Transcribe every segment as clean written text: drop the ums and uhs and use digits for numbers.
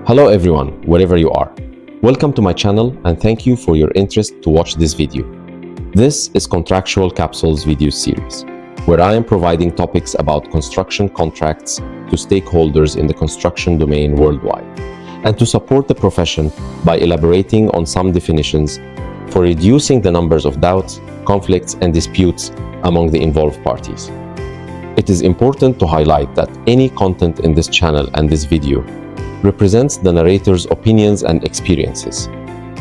Hello everyone, wherever you are. Welcome to my channel and thank you for your interest to watch this video. This is Contractual Capsules video series, where I am providing topics about construction contracts to stakeholders in the construction domain worldwide, and to support the profession by elaborating on some definitions for reducing the numbers of doubts, conflicts, and disputes among the involved parties. It is important to highlight that any content in this channel and this video represents the narrator's opinions and experiences,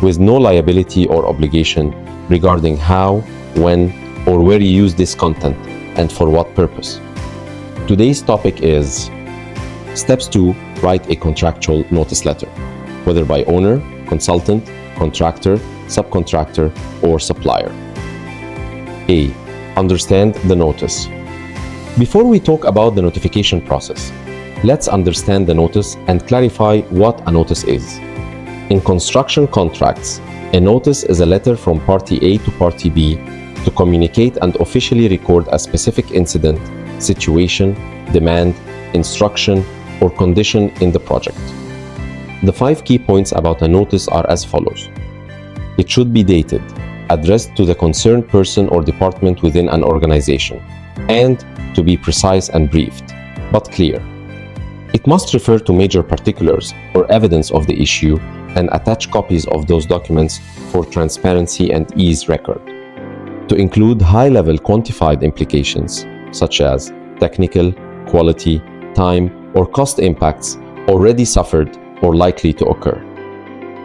with no liability or obligation regarding how, when, or where you use this content and for what purpose. Today's topic is Steps to write a contractual notice letter, whether by owner, consultant, contractor, subcontractor, or supplier. A. Understand the notice. Before we talk about the notification process, let's understand the notice and clarify what a notice is. In construction contracts, a notice is a letter from party A to party B to communicate and officially record a specific incident, situation, demand, instruction, or condition in the project. The 5 key points about a notice are as follows. It should be dated, addressed to the concerned person or department within an organization, and to be precise and briefed, but clear. It must refer to major particulars or evidence of the issue and attach copies of those documents for transparency and ease record. To include high-level quantified implications such as technical, quality, time, or cost impacts already suffered or likely to occur.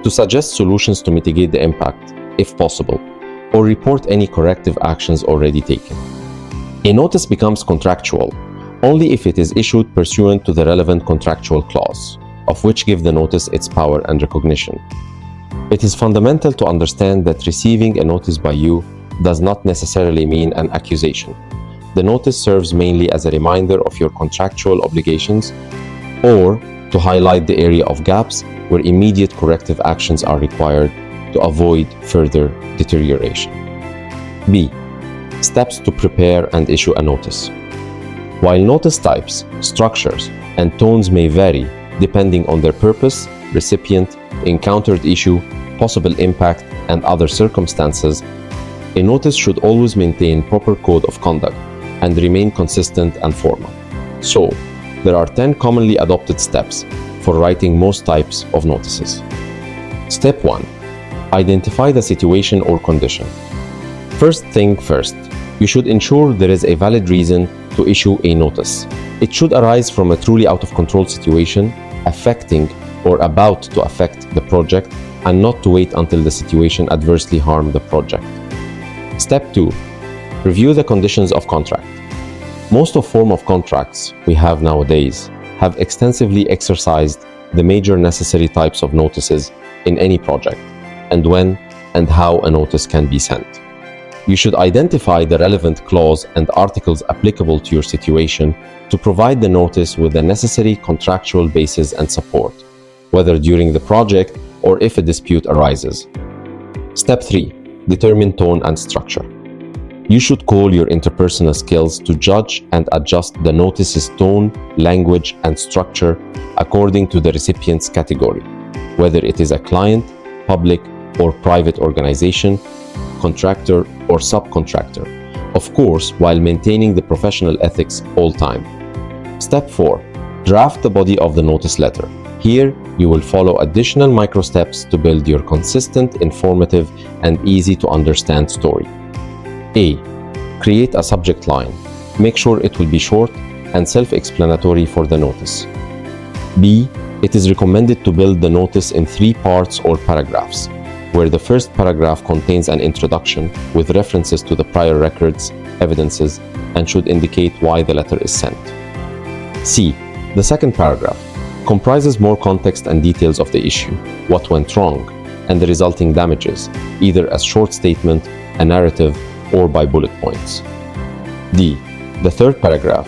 To suggest solutions to mitigate the impact, if possible, or report any corrective actions already taken. A notice becomes contractual only if it is issued pursuant to the relevant contractual clause, of which give the notice its power and recognition. It is fundamental to understand that receiving a notice by you does not necessarily mean an accusation. The notice serves mainly as a reminder of your contractual obligations or to highlight the area of gaps where immediate corrective actions are required to avoid further deterioration. B. Steps to prepare and issue a notice. While notice types, structures, and tones may vary depending on their purpose, recipient, encountered issue, possible impact, and other circumstances, a notice should always maintain proper code of conduct and remain consistent and formal. So, there are 10 commonly adopted steps for writing most types of notices. Step 1. Identify the situation or condition. First thing first, you should ensure there is a valid reason to issue a notice. It should arise from a truly out-of-control situation affecting or about to affect the project, and not to wait until the situation adversely harms the project. Step 2. Review the conditions of contract. Most of form of contracts we have nowadays have extensively exercised the major necessary types of notices in any project, and when and how a notice can be sent. You should identify the relevant clause and articles applicable to your situation to provide the notice with the necessary contractual basis and support, whether during the project or if a dispute arises. Step 3. Determine tone and structure. You should call your interpersonal skills to judge and adjust the notice's tone, language, and structure according to the recipient's category, whether it is a client, public, or private organization, contractor, or subcontractor, of course, while maintaining the professional ethics all time. Step 4. Draft the body of the notice letter. Here, you will follow additional micro steps to build your consistent, informative, and easy to understand story. A. Create a subject line. Make sure it will be short and self-explanatory for the notice. B. It is recommended to build the notice in 3 parts or paragraphs, where the first paragraph contains an introduction with references to the prior records, evidences, and should indicate why the letter is sent. C. The second paragraph comprises more context and details of the issue, what went wrong, and the resulting damages, either as short statement, a narrative, or by bullet points. D. The third paragraph,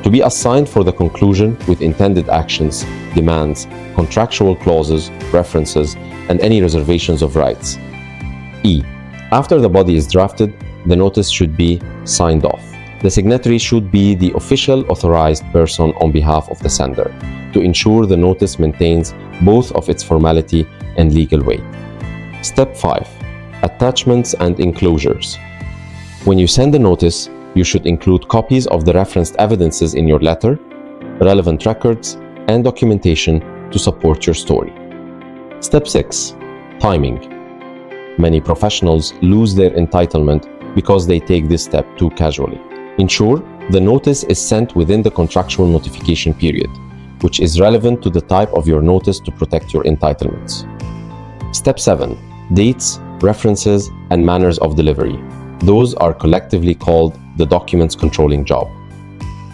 to be assigned for the conclusion with intended actions, demands, contractual clauses, references, and any reservations of rights. E. After the body is drafted, the notice should be signed off. The signatory should be the official authorized person on behalf of the sender to ensure the notice maintains both of its formality and legal weight. Step 5. Attachments and enclosures. When you send a notice, you should include copies of the referenced evidences in your letter, relevant records, and documentation to support your story. Step 6. Timing. Many professionals lose their entitlement because they take this step too casually. Ensure the notice is sent within the contractual notification period, which is relevant to the type of your notice to protect your entitlements. Step 7. Dates, references, and manners of delivery. Those are collectively called the documents controlling job.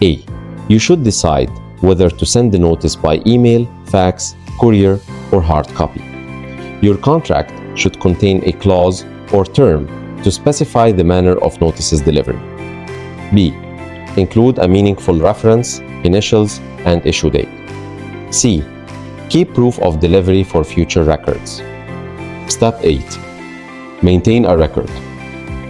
A. You should decide whether to send the notice by email, fax, courier, or hard copy. Your contract should contain a clause or term to specify the manner of notice's delivery. B. Include a meaningful reference, initials, and issue date. C. Keep proof of delivery for future records. Step 8. Maintain a record.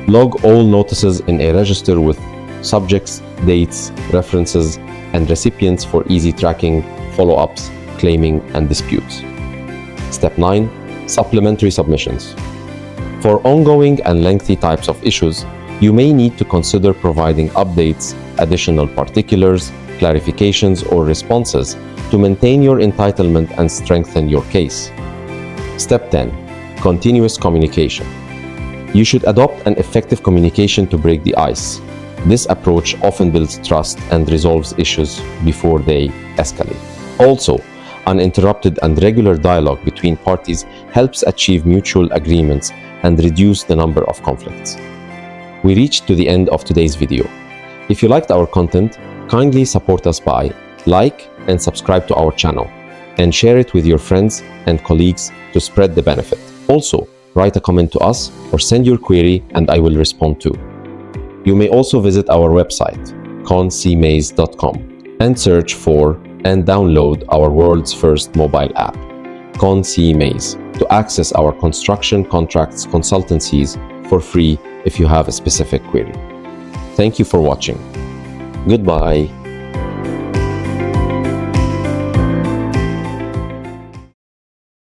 Log all notices in a register with subjects, dates, references, and recipients for easy tracking, follow-ups, claiming, and disputes. Step 9. Supplementary submissions. For ongoing and lengthy types of issues, you may need to consider providing updates, additional particulars, clarifications, or responses to maintain your entitlement and strengthen your case. Step 10. Continuous communication. You should adopt an effective communication to break the ice. This approach often builds trust and resolves issues before they escalate. Also, uninterrupted and regular dialogue between parties helps achieve mutual agreements and reduce the number of conflicts. We reached to the end of today's video. If you liked our content, kindly support us by like and subscribe to our channel and share it with your friends and colleagues to spread the benefit. Also, write a comment to us or send your query and I will respond too. You may also visit our website, concmaze.com, and search for and download our world's first mobile app, ConCmaze, to access our construction contracts consultancies for free if you have a specific query. Thank you for watching. Goodbye.